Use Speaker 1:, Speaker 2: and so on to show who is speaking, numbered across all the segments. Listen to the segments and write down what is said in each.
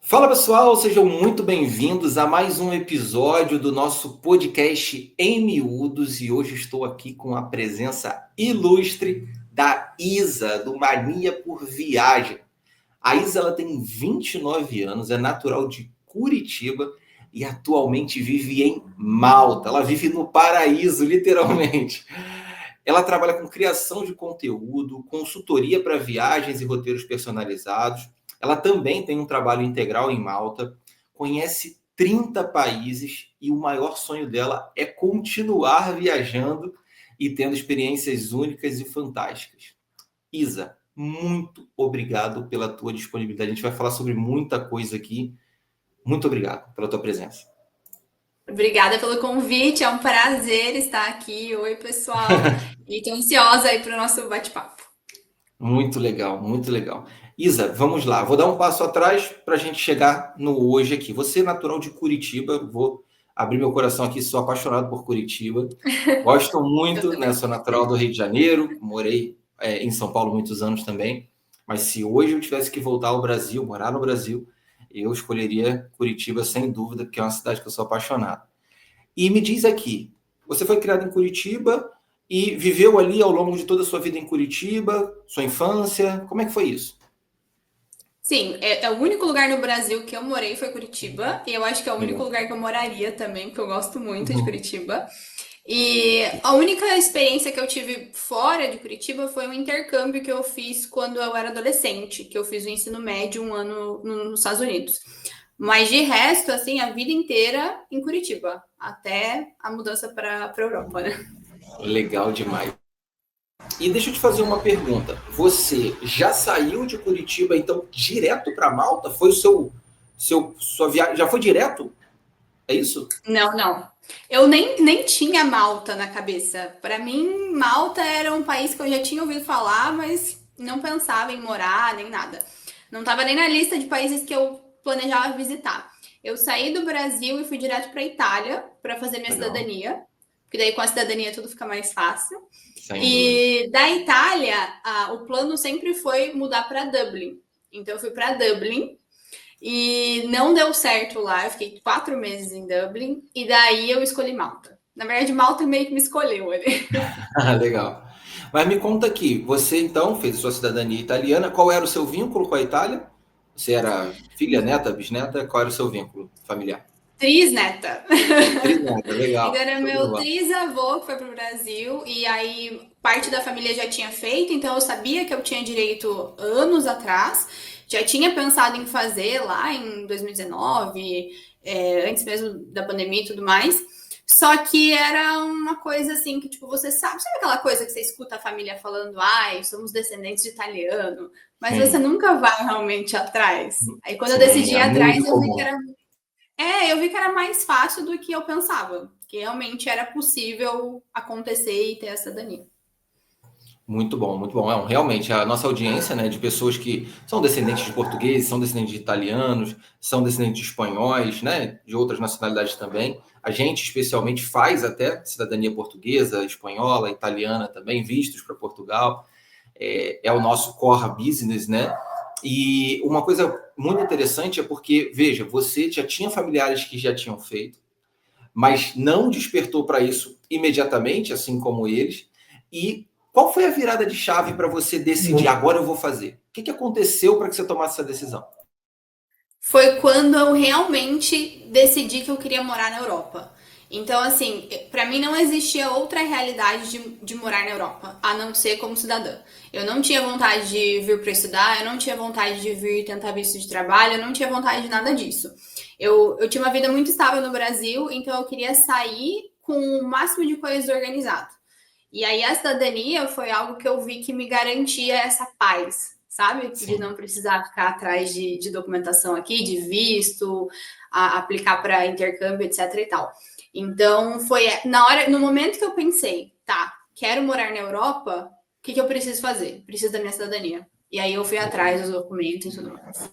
Speaker 1: Fala pessoal, sejam muito bem-vindos a mais um episódio do nosso podcast Em Miúdos e hoje estou aqui com a presença ilustre da Isa, do Mania por Viagem. A Isa ela tem 29 anos, é natural de Curitiba e atualmente vive em Malta. Ela vive no paraíso, literalmente. Ela trabalha com criação de conteúdo, consultoria para viagens e roteiros personalizados. Ela também tem um trabalho integral em Malta, conhece 30 países e o maior sonho dela é continuar viajando e tendo experiências únicas e fantásticas. Isa, muito obrigado pela tua disponibilidade. A gente vai falar sobre muita coisa aqui. Muito obrigado pela tua presença.
Speaker 2: Obrigada pelo convite, é um prazer estar aqui. Oi, pessoal. E tô ansiosa aí para o nosso bate-papo.
Speaker 1: Muito legal, muito legal. Isa, vamos lá. Vou dar um passo atrás para a gente chegar no hoje aqui. Você é natural de Curitiba, vou abrir meu coração aqui, sou apaixonado por Curitiba. Gosto
Speaker 2: Eu
Speaker 1: muito, né?
Speaker 2: também.
Speaker 1: Sou natural do Rio de Janeiro, morei em São Paulo muitos anos também. Mas se hoje eu tivesse que voltar ao Brasil, morar no Brasil, eu escolheria Curitiba sem dúvida, porque é uma cidade que eu sou apaixonado. E me diz aqui, você foi criado em Curitiba e viveu ali ao longo de toda a sua vida em Curitiba, sua infância, como é que foi isso?
Speaker 2: Sim, é o único lugar no Brasil que eu morei foi Curitiba, e eu acho que é o único
Speaker 1: Legal.
Speaker 2: lugar que eu moraria também, porque eu gosto muito de
Speaker 1: Uhum.
Speaker 2: Curitiba. E a única experiência que eu tive fora de Curitiba foi um intercâmbio que eu fiz quando eu era adolescente, que eu fiz o ensino médio um ano nos Estados Unidos. Mas de resto, assim, a vida inteira em Curitiba, até a mudança para a Europa, né?
Speaker 1: Legal demais. E deixa eu te fazer uma pergunta. Você já saiu de Curitiba, então, direto para Malta? Foi sua viagem? Já foi direto? É isso?
Speaker 2: Não, não. Eu nem tinha Malta na cabeça. Para mim, Malta era um país que eu já tinha ouvido falar, mas não pensava em morar nem nada. Não estava nem na lista de países que eu planejava visitar. Eu saí do Brasil e fui direto para Itália para fazer minha
Speaker 1: Legal.
Speaker 2: cidadania, porque daí com a cidadania tudo fica mais fácil.
Speaker 1: Sem dúvida.
Speaker 2: E da Itália, o plano sempre foi mudar para Dublin. Então eu fui para Dublin e não deu certo lá. Eu fiquei 4 meses em Dublin e daí eu escolhi Malta. Na verdade, Malta meio que me escolheu ali.
Speaker 1: Legal. Mas me conta aqui, você então fez a sua cidadania italiana, qual era o seu vínculo com a Itália? Você era filha, neta, bisneta? Qual era o seu vínculo familiar?
Speaker 2: Trisneta.
Speaker 1: Trinata,
Speaker 2: Então
Speaker 1: legal.
Speaker 2: era
Speaker 1: Show de
Speaker 2: meu
Speaker 1: bola.
Speaker 2: trisavô que foi pro Brasil e aí parte da família já tinha feito, então eu sabia que eu tinha direito anos atrás. Já tinha pensado em fazer lá em 2019, antes mesmo da pandemia e tudo mais. Só que era uma coisa assim que, tipo, sabe aquela coisa que você escuta a família falando, ai, somos descendentes de italiano, mas você
Speaker 1: Sim,
Speaker 2: nunca vai realmente atrás. Aí quando eu
Speaker 1: sim,
Speaker 2: decidi ir
Speaker 1: é muito
Speaker 2: atrás,
Speaker 1: comum.
Speaker 2: eu vi que era mais fácil do que eu pensava, que realmente era possível acontecer e ter essa cidadania.
Speaker 1: Muito bom, muito bom. Realmente, a nossa audiência, né, de pessoas que são descendentes de portugueses, são descendentes de italianos, são descendentes de espanhóis, né, de outras nacionalidades também. A gente, especialmente, faz até cidadania portuguesa, espanhola, italiana também, vistos para Portugal. É o nosso core business, né? E uma coisa muito interessante é porque, veja, você já tinha familiares que já tinham feito, mas não despertou para isso imediatamente, assim como eles. E qual foi a virada de chave para você decidir agora eu vou fazer? O que aconteceu para que você tomasse essa decisão?
Speaker 2: Foi quando eu realmente decidi que eu queria morar na Europa. Então, assim, para mim não existia outra realidade de morar na Europa, a não ser como cidadã. Eu não tinha vontade de vir para estudar, eu não tinha vontade de vir tentar visto de trabalho, eu não tinha vontade de nada disso. Eu tinha uma vida muito estável no Brasil, então eu queria sair com o máximo de coisas organizado. E aí a cidadania foi algo que eu vi que me garantia essa paz, sabe? De
Speaker 1: Sim.
Speaker 2: não precisar ficar atrás de documentação aqui, de visto, aplicar para intercâmbio, etc e tal. Então foi no momento que eu pensei, tá, quero morar na Europa, o que eu preciso fazer? Preciso da minha cidadania. E aí eu fui atrás dos documentos e tudo mais.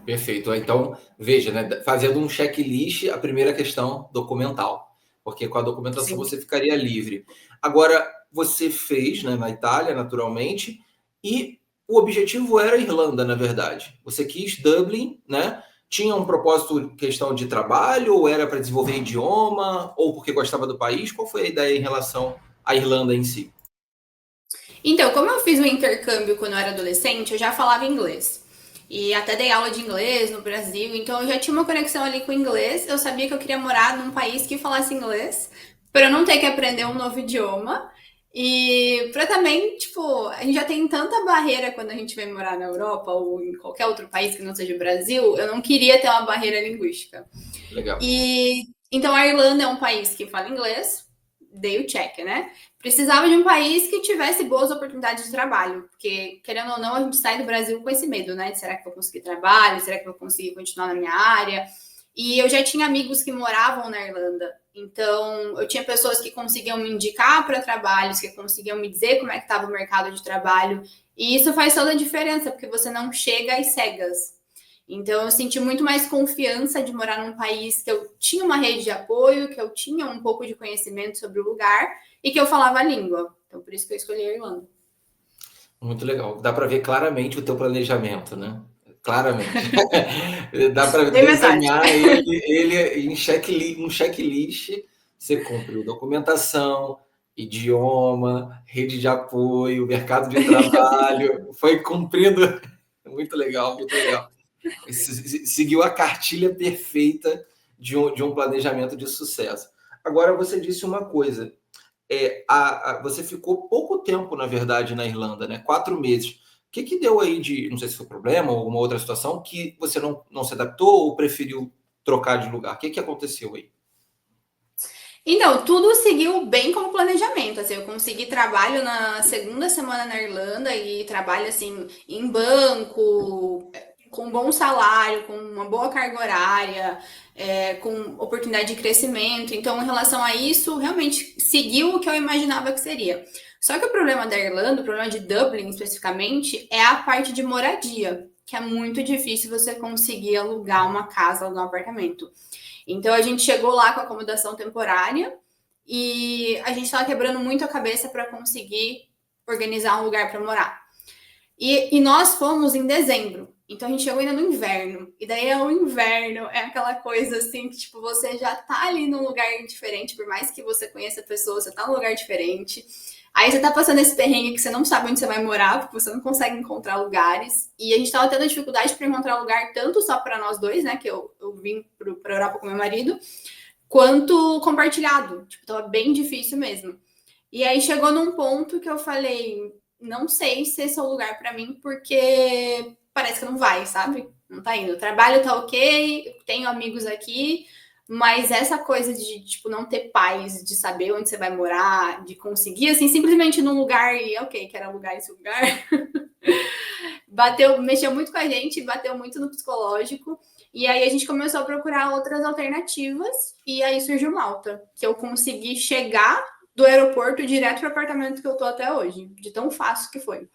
Speaker 1: Perfeito. Então, veja, né, fazendo um checklist, a primeira questão documental, porque com a documentação
Speaker 2: Sim.
Speaker 1: você ficaria livre. Agora, você fez, né, na Itália, naturalmente, e o objetivo era a Irlanda, na verdade. Você quis Dublin, né? Tinha um propósito, questão de trabalho, ou era para desenvolver idioma, ou porque gostava do país? Qual foi a ideia em relação à Irlanda em si?
Speaker 2: Então, como eu fiz um intercâmbio quando eu era adolescente, eu já falava inglês. E até dei aula de inglês no Brasil, então eu já tinha uma conexão ali com o inglês. Eu sabia que eu queria morar num país que falasse inglês, para eu não ter que aprender um novo idioma. E para também, tipo, a gente já tem tanta barreira quando a gente vem morar na Europa ou em qualquer outro país que não seja o Brasil, eu não queria ter uma barreira linguística.
Speaker 1: Legal.
Speaker 2: E então a Irlanda é um país que fala inglês, dei o check, né? Precisava de um país que tivesse boas oportunidades de trabalho, porque, querendo ou não, a gente sai do Brasil com esse medo, né? Será que vou conseguir trabalho? Será que vou conseguir continuar na minha área? E eu já tinha amigos que moravam na Irlanda, então eu tinha pessoas que conseguiam me indicar para trabalhos, que conseguiam me dizer como é que estava o mercado de trabalho, e isso faz toda a diferença, porque você não chega às cegas. Então, eu senti muito mais confiança de morar num país que eu tinha uma rede de apoio, que eu tinha um pouco de conhecimento sobre o lugar e que eu falava a língua. Então, por isso que eu escolhi a Irlanda.
Speaker 1: Muito legal. Dá para ver claramente o teu planejamento, né? Claramente. Dá para
Speaker 2: Bem metade.
Speaker 1: desenhar ele em um checklist. Você cumpriu documentação, idioma, rede de apoio, mercado de trabalho. Foi cumprindo. Muito legal, muito legal. Seguiu a cartilha perfeita de um planejamento de sucesso. Agora, você disse uma coisa. Você ficou pouco tempo, na verdade, na Irlanda, né? 4 meses. O que deu aí de, não sei se foi problema ou alguma outra situação, que você não se adaptou ou preferiu trocar de lugar? O que aconteceu aí?
Speaker 2: Então, tudo seguiu bem como planejamento. Assim, eu consegui trabalho na segunda semana na Irlanda e trabalho assim em banco, com bom salário, com uma boa carga horária, com oportunidade de crescimento. Então, em relação a isso, realmente seguiu o que eu imaginava que seria. Só que o problema da Irlanda, o problema de Dublin especificamente, é a parte de moradia, que é muito difícil você conseguir alugar uma casa, alugar um apartamento. Então a gente chegou lá com acomodação temporária e a gente estava quebrando muito a cabeça para conseguir organizar um lugar para morar. E nós fomos em dezembro. Então a gente chegou ainda no inverno. E daí é o inverno, é aquela coisa assim que, tipo, você já tá ali num lugar diferente, por mais que você conheça a pessoa, você tá num lugar diferente. Aí você tá passando esse perrengue que você não sabe onde você vai morar, porque você não consegue encontrar lugares. E a gente tava tendo dificuldade para encontrar lugar, tanto só para nós dois, né? Que eu vim pra Europa com meu marido, quanto compartilhado. Tipo, tava bem difícil mesmo. E aí chegou num ponto que eu falei, não sei se esse é o lugar para mim, porque parece que não vai, sabe? Não tá indo. O trabalho tá ok, tenho amigos aqui, mas essa coisa de, tipo, não ter paz, de saber onde você vai morar, de conseguir, assim, simplesmente ir num lugar e, ok, quero alugar esse lugar, bateu, mexeu muito com a gente, bateu muito no psicológico. E aí a gente começou a procurar outras alternativas e aí surgiu Malta, que eu consegui chegar do aeroporto direto para o apartamento que eu tô até hoje, de tão fácil que foi.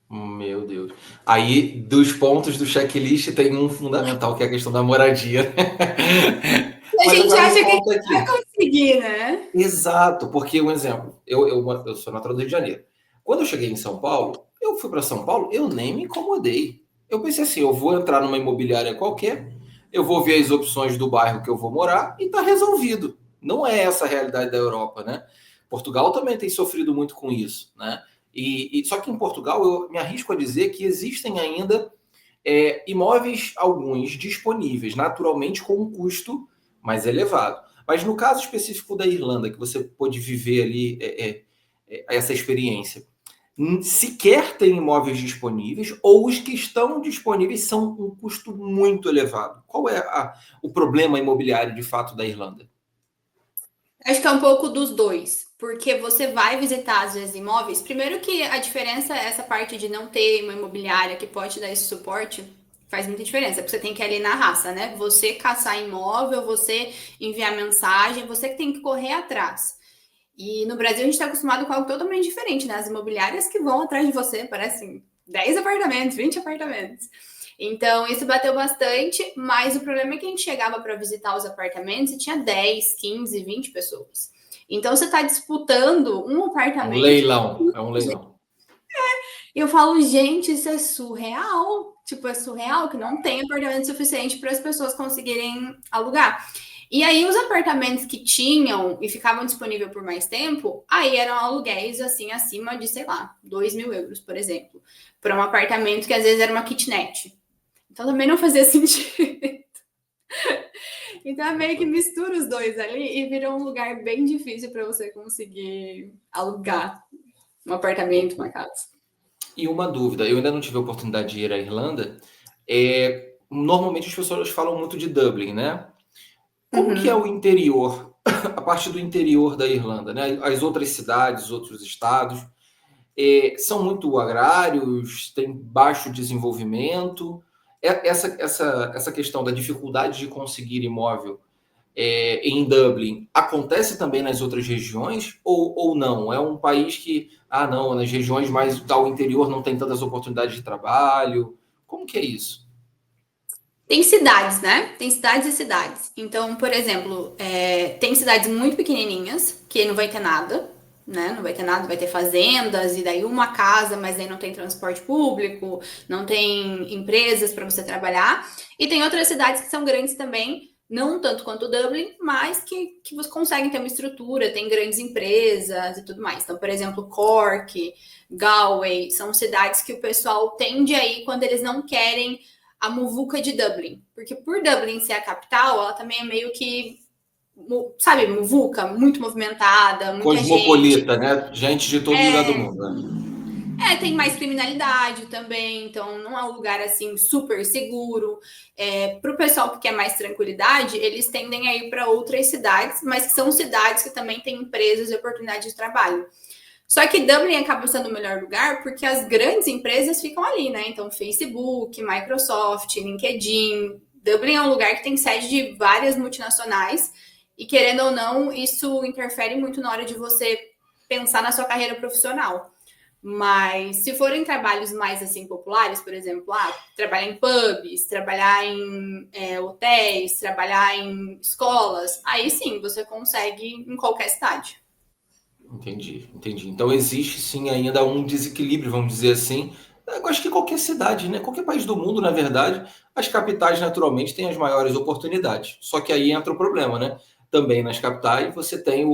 Speaker 1: Meu Deus. Aí, dos pontos do checklist, tem um fundamental, que é a questão da moradia.
Speaker 2: A
Speaker 1: Mas
Speaker 2: gente
Speaker 1: agora me
Speaker 2: acha que a
Speaker 1: conta
Speaker 2: gente vai
Speaker 1: aqui.
Speaker 2: conseguir, né?
Speaker 1: Exato, porque um exemplo, eu sou natural do Rio de Janeiro. Quando eu cheguei em São Paulo, eu fui para São Paulo, eu nem me incomodei. Eu pensei assim, eu vou entrar numa imobiliária qualquer, eu vou ver as opções do bairro que eu vou morar e está resolvido. Não é essa a realidade da Europa, né? Portugal também tem sofrido muito com isso, né? Só que em Portugal eu me arrisco a dizer que existem ainda imóveis alguns disponíveis, naturalmente com um custo mais elevado. Mas no caso específico da Irlanda, que você pôde viver ali essa experiência, sequer tem imóveis disponíveis ou os que estão disponíveis são um custo muito elevado. Qual é o problema imobiliário de fato da Irlanda?
Speaker 2: Acho que é um pouco dos dois, porque você vai visitar às vezes imóveis. Primeiro que a diferença é essa parte de não ter uma imobiliária que pode dar esse suporte, faz muita diferença, porque você tem que ir ali na raça, né? Você caçar imóvel, você enviar mensagem, você que tem que correr atrás. E no Brasil a gente está acostumado com algo totalmente diferente, né? As imobiliárias que vão atrás de você, parecem 10 apartamentos, 20 apartamentos. Então, isso bateu bastante, mas o problema é que a gente chegava para visitar os apartamentos e tinha 10, 15, 20 pessoas. Então, você está disputando um
Speaker 1: É um
Speaker 2: apartamento.
Speaker 1: leilão, é um leilão.
Speaker 2: E eu falo, gente, isso é surreal. Tipo, é surreal que não tem apartamento suficiente para as pessoas conseguirem alugar. E aí, os apartamentos que tinham e ficavam disponíveis por mais tempo, aí eram aluguéis, assim, acima de, sei lá, 2.000 euros, por exemplo. Para um apartamento que às vezes era uma kitnet. Então, também não fazia sentido. Então, é meio que mistura os dois ali e vira um lugar bem difícil para você conseguir alugar um apartamento, uma casa.
Speaker 1: E uma dúvida, eu ainda não tive a oportunidade de ir à Irlanda. Normalmente as pessoas falam muito de Dublin, né? Como que é o
Speaker 2: Uhum.
Speaker 1: interior, a parte do interior da Irlanda, né? As outras cidades, outros estados, são muito agrários, tem baixo desenvolvimento. Essa questão da dificuldade de conseguir imóvel em Dublin acontece também nas outras regiões ou não? É um país que, não, nas regiões mais ao interior não tem tantas oportunidades de trabalho. Como que é isso?
Speaker 2: Tem cidades, né? Tem cidades e cidades. Então, por exemplo, tem cidades muito pequenininhas que não vai ter nada, né? Não vai ter nada, vai ter fazendas e daí uma casa, mas aí não tem transporte público, não tem empresas para você trabalhar. E tem outras cidades que são grandes também, não tanto quanto Dublin, mas que você consegue ter uma estrutura, tem grandes empresas e tudo mais. Então, por exemplo, Cork, Galway, são cidades que o pessoal tende a ir quando eles não querem a muvuca de Dublin. Porque por Dublin ser a capital, ela também é meio que, sabe, muvuca, muito movimentada, muita gente.
Speaker 1: Cosmopolita, né? Gente de todo lugar do mundo. Né?
Speaker 2: Tem mais criminalidade também, então não é um lugar assim super seguro. Para o pessoal que quer mais tranquilidade, eles tendem a ir para outras cidades, mas que são cidades que também têm empresas e oportunidade de trabalho. Só que Dublin acaba sendo o melhor lugar porque as grandes empresas ficam ali, né? Então, Facebook, Microsoft, LinkedIn. Dublin é um lugar que tem sede de várias multinacionais e, querendo ou não, isso interfere muito na hora de você pensar na sua carreira profissional. Mas se forem trabalhos mais assim populares, por exemplo, trabalhar em pubs, trabalhar em hotéis, trabalhar em escolas, aí sim você consegue em qualquer cidade.
Speaker 1: Entendi, entendi. Então existe sim ainda um desequilíbrio, vamos dizer assim. Eu acho que qualquer cidade, né? Qualquer país do mundo, na verdade, as capitais naturalmente têm as maiores oportunidades. Só que aí entra o problema, né? Também nas capitais você tem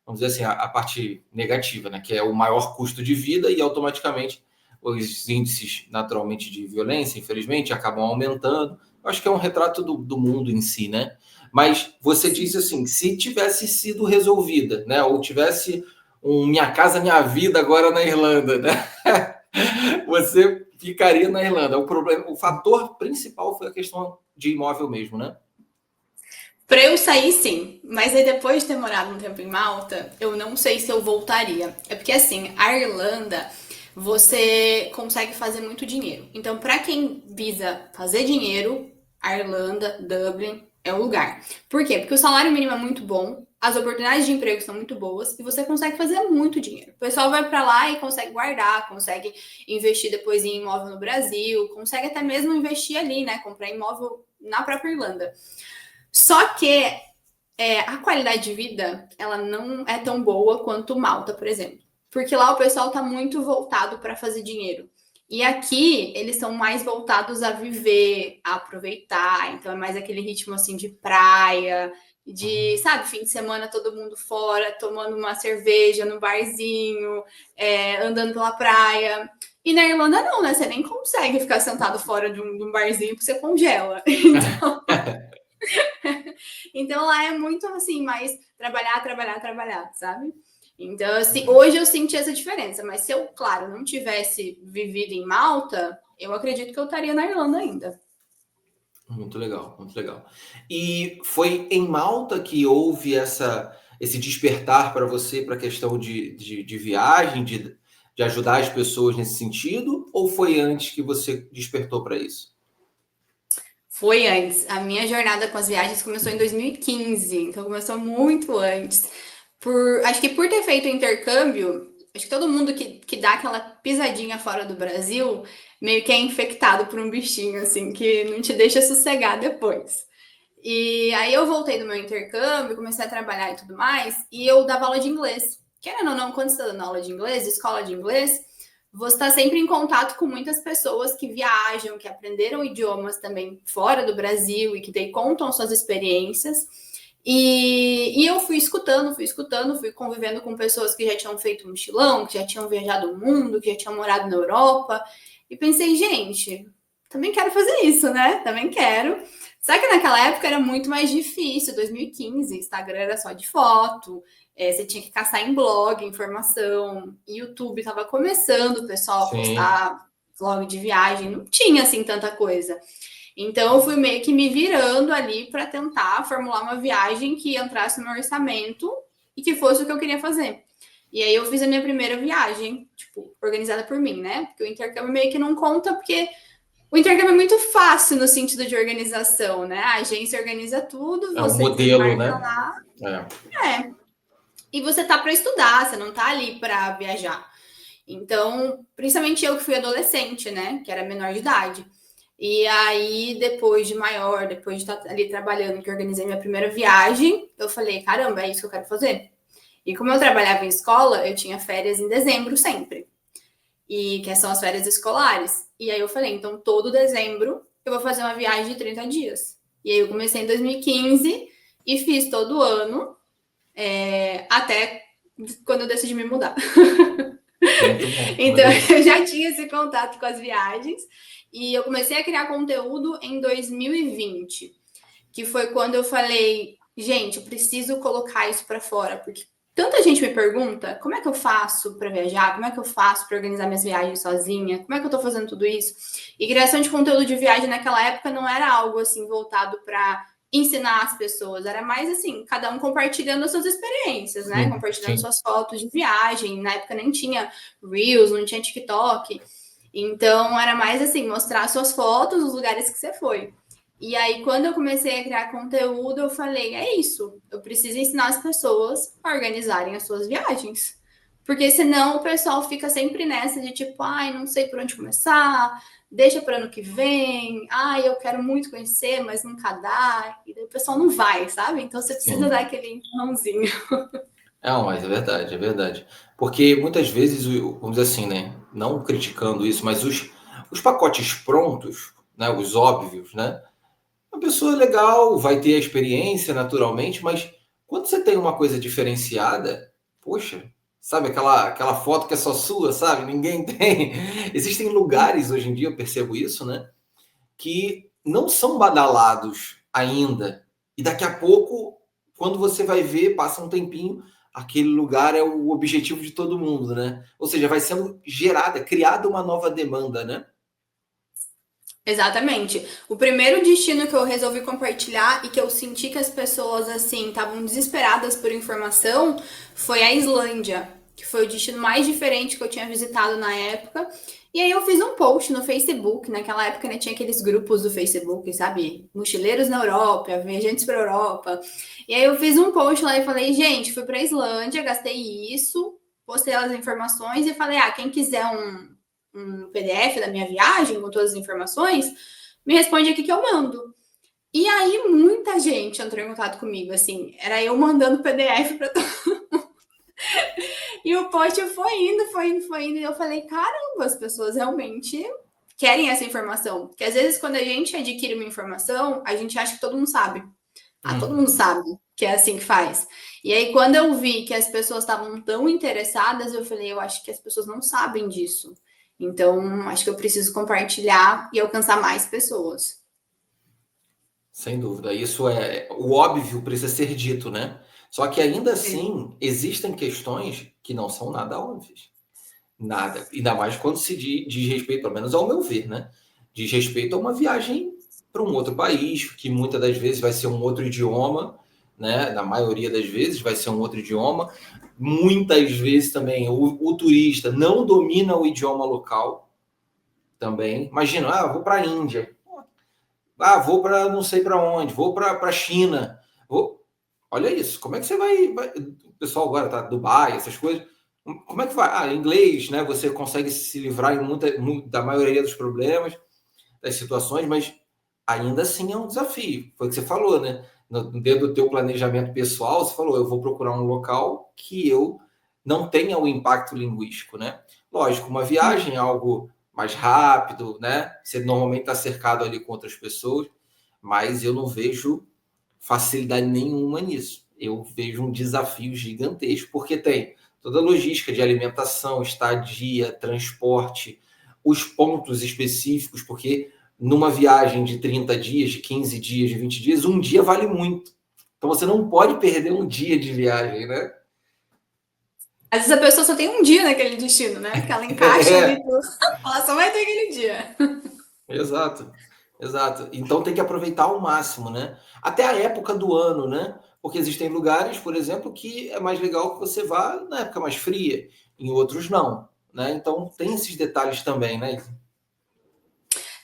Speaker 1: vamos dizer assim, a parte negativa, né? Que é o maior custo de vida e automaticamente os índices naturalmente de violência, infelizmente, acabam aumentando. Eu acho que é um retrato do mundo em si, né? Mas você disse assim, se tivesse sido resolvida, né? Ou tivesse Minha Casa Minha Vida agora na Irlanda, né? Você ficaria na Irlanda. O fator principal foi a questão de imóvel mesmo, né?
Speaker 2: Para eu sair, sim. Mas aí depois de ter morado um tempo em Malta, eu não sei se eu voltaria. É porque assim, a Irlanda, você consegue fazer muito dinheiro. Então, para quem visa fazer dinheiro, a Irlanda, Dublin é o lugar. Por quê? Porque o salário mínimo é muito bom, as oportunidades de emprego são muito boas e você consegue fazer muito dinheiro. O pessoal vai para lá e consegue guardar, consegue investir depois em imóvel no Brasil, consegue até mesmo investir ali, né? Comprar imóvel na própria Irlanda. Só que a qualidade de vida, ela não é tão boa quanto Malta, por exemplo. Porque lá o pessoal tá muito voltado para fazer dinheiro. E aqui eles são mais voltados a viver, a aproveitar. Então é mais aquele ritmo assim de praia, de, sabe, fim de semana todo mundo fora, tomando uma cerveja no barzinho, andando pela praia. E na Irlanda não, né? Você nem consegue ficar sentado fora de um barzinho porque você congela. Então, então lá é muito assim, mais trabalhar, trabalhar, trabalhar, sabe? Então, assim, hoje eu senti essa diferença, mas se eu, claro, não tivesse vivido em Malta, eu acredito que eu estaria na Irlanda ainda.
Speaker 1: Muito legal, muito legal. E foi em Malta que houve esse despertar para você para a questão de viagem, de ajudar as pessoas nesse sentido? Ou foi antes que você despertou para isso?
Speaker 2: Foi antes. A minha jornada com as viagens começou em 2015, então começou muito antes. Acho que por ter feito o intercâmbio, acho que todo mundo que dá aquela pisadinha fora do Brasil meio que é infectado por um bichinho, assim, que não te deixa sossegar depois. E aí eu voltei do meu intercâmbio, comecei a trabalhar e tudo mais, e eu dava aula de inglês. Querendo ou não, quando você está dando aula de inglês, escola de inglês, você está sempre em contato com muitas pessoas que viajam, que aprenderam idiomas também fora do Brasil e que daí contam suas experiências. E eu fui escutando, fui convivendo com pessoas que já tinham feito mochilão, que já tinham viajado o mundo, que já tinham morado na Europa. E pensei, gente, também quero fazer isso, né? Também quero. Só que naquela época era muito mais difícil, 2015, Instagram era só de foto, você tinha que caçar em blog, informação, YouTube estava começando o pessoal a postar vlog de viagem, não tinha assim tanta coisa. Então eu fui meio que me virando ali para tentar formular uma viagem que entrasse no meu orçamento e que fosse o que eu queria fazer. E aí eu fiz a minha primeira viagem, tipo, organizada por mim, né? Porque o intercâmbio meio que não conta, porque o intercâmbio é muito fácil no sentido de organização, né? A agência organiza tudo,
Speaker 1: É um
Speaker 2: você
Speaker 1: modelo,
Speaker 2: desembarca
Speaker 1: né?
Speaker 2: lá. E você tá para estudar, você não tá ali para viajar. Então, principalmente eu que fui adolescente, né? Que era menor de idade. E aí, depois de maior, depois de estar ali trabalhando, que eu organizei minha primeira viagem, eu falei, caramba, é isso que eu quero fazer. E como eu trabalhava em escola, eu tinha férias em dezembro sempre. E que são as férias escolares. E aí eu falei, então todo dezembro eu vou fazer uma viagem de 30 dias. E aí eu comecei em 2015 e fiz todo ano, até quando eu decidi me mudar.
Speaker 1: Muito bom.
Speaker 2: Então
Speaker 1: Muito bom.
Speaker 2: eu já tinha esse contato com as viagens. E eu comecei a criar conteúdo em 2020, que foi quando eu falei, gente, eu preciso colocar isso para fora, porque tanta gente me pergunta como é que eu faço para viajar, como é que eu faço para organizar minhas viagens sozinha, como é que eu estou fazendo tudo isso. E criação de conteúdo de viagem naquela época não era algo assim voltado para ensinar as pessoas, era mais assim, cada um compartilhando as suas experiências, né? Compartilhando suas fotos de viagem. Na época nem tinha Reels, não tinha TikTok. Então era mais assim, mostrar suas fotos, os lugares que você foi. E aí, quando eu comecei a criar conteúdo, eu falei: é isso, eu preciso ensinar as pessoas a organizarem as suas viagens. Porque senão o pessoal fica sempre nessa de tipo, ai, não sei por onde começar, deixa para ano que vem, ai, eu quero muito conhecer, mas nunca dá. E daí o pessoal não vai, sabe? Então você precisa dar aquele empurrãozinho.
Speaker 1: Não, mas é verdade, é verdade. Porque muitas vezes, vamos dizer assim, né? Não criticando isso, mas os pacotes prontos, né? Os óbvios, né? A pessoa é legal, vai ter a experiência naturalmente, mas quando você tem uma coisa diferenciada, poxa, sabe aquela foto que é só sua, sabe? Ninguém tem. Existem lugares hoje em dia, eu percebo isso, né? Que não são badalados ainda. E daqui a pouco, quando você vai ver, passa um tempinho, aquele lugar é o objetivo de todo mundo, né? Ou seja, vai sendo gerada, criada uma nova demanda, né?
Speaker 2: Exatamente. O primeiro destino que eu resolvi compartilhar e que eu senti que as pessoas assim estavam desesperadas por informação foi a Islândia, que foi o destino mais diferente que eu tinha visitado na época. E aí eu fiz um post no Facebook, naquela época né, tinha aqueles grupos do Facebook, sabe? Mochileiros na Europa, viajantes para Europa. E aí eu fiz um post lá e falei, gente, fui para a Islândia, gastei isso, postei as informações e falei, quem quiser um PDF da minha viagem com todas as informações, me responde aqui que eu mando. E aí muita gente entrou em contato comigo, assim, era eu mandando PDF para todo mundo. E o post foi indo, e eu falei, caramba, as pessoas realmente querem essa informação. Porque às vezes quando a gente adquire uma informação, a gente acha que todo mundo sabe. Todo mundo sabe que é assim que faz. E aí, quando eu vi que as pessoas estavam tão interessadas, eu falei, eu acho que as pessoas não sabem disso. Então, acho que eu preciso compartilhar e alcançar mais pessoas.
Speaker 1: Sem dúvida. Isso é o óbvio precisa ser dito, né? Só que ainda
Speaker 2: Sim.
Speaker 1: assim existem questões que não são nada óbvias. Nada. Ainda mais quando se diz respeito, pelo menos ao meu ver, né? Diz respeito a uma viagem para um outro país, que muitas das vezes vai ser um outro idioma, né? Na maioria das vezes vai ser um outro idioma. Muitas vezes também o turista não domina o idioma local também. Imagina, vou para a Índia. Vou para não sei para onde, vou para a China. Olha isso, como é que você vai. O pessoal agora tá Dubai, essas coisas. Como é que vai? Inglês, né? Você consegue se livrar da maioria dos problemas, das situações, mas ainda assim é um desafio. Foi o que você falou, né? Dentro do teu planejamento pessoal, você falou, eu vou procurar um local que eu não tenha o impacto linguístico, né? Lógico, uma viagem é algo mais rápido, né? Você normalmente está cercado ali com outras pessoas, mas eu não vejo facilidade nenhuma nisso. Eu vejo um desafio gigantesco, porque tem toda a logística de alimentação, estadia, transporte, os pontos específicos, porque numa viagem de 30 dias, de 15 dias, de 20 dias, um dia vale muito. Então você não pode perder um dia de viagem, né?
Speaker 2: Às vezes a pessoa só tem um dia naquele destino, né? Que ela encaixa ali tudo. Ela só vai ter aquele dia.
Speaker 1: Exato, exato. Então tem que aproveitar ao máximo, né? Até a época do ano, né? Porque existem lugares, por exemplo, que é mais legal que você vá na época mais fria, em outros não, né? Então tem esses detalhes também, né?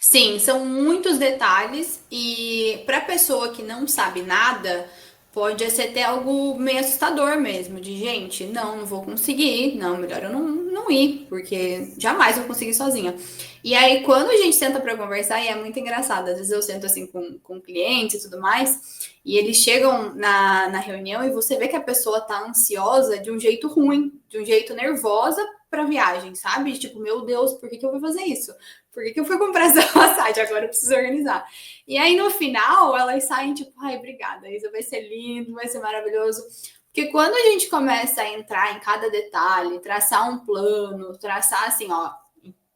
Speaker 2: Sim, são muitos detalhes e para pessoa que não sabe nada, pode ser até algo meio assustador mesmo, de gente, não vou conseguir, não, melhor eu não ir, porque jamais vou conseguir sozinha. E aí, quando a gente senta para conversar, e é muito engraçado, às vezes eu sento assim com clientes e tudo mais, e eles chegam na reunião e você vê que a pessoa tá ansiosa de um jeito ruim, de um jeito nervosa pra viagem, sabe? Tipo, meu Deus, por que eu vou fazer isso? Por que eu fui comprar essa passagem? Agora eu preciso organizar. E aí, no final, elas saem tipo, ai, obrigada, isso vai ser lindo, vai ser maravilhoso. Porque quando a gente começa a entrar em cada detalhe, traçar um plano, traçar assim, ó,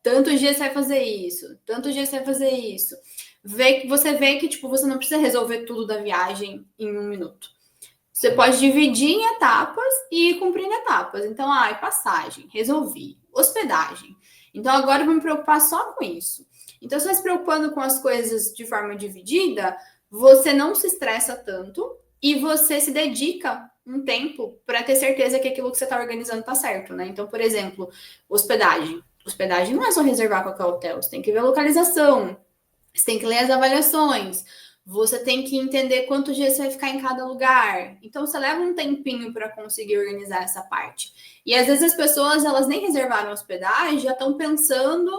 Speaker 2: tantos dias você vai fazer isso, tantos dias você vai fazer isso, você vê que tipo, você não precisa resolver tudo da viagem em um minuto. Você pode dividir em etapas e ir cumprindo etapas. Então, passagem, resolvi. Hospedagem. Então, agora eu vou me preocupar só com isso. Então, se você se preocupando com as coisas de forma dividida, você não se estressa tanto e você se dedica um tempo para ter certeza que aquilo que você está organizando está certo, né? Então, por exemplo, hospedagem. Hospedagem não é só reservar qualquer hotel, você tem que ver a localização, você tem que ler as avaliações, você tem que entender quantos dias você vai ficar em cada lugar. Então, você leva um tempinho para conseguir organizar essa parte. E às vezes as pessoas, elas nem reservaram hospedagem, já estão pensando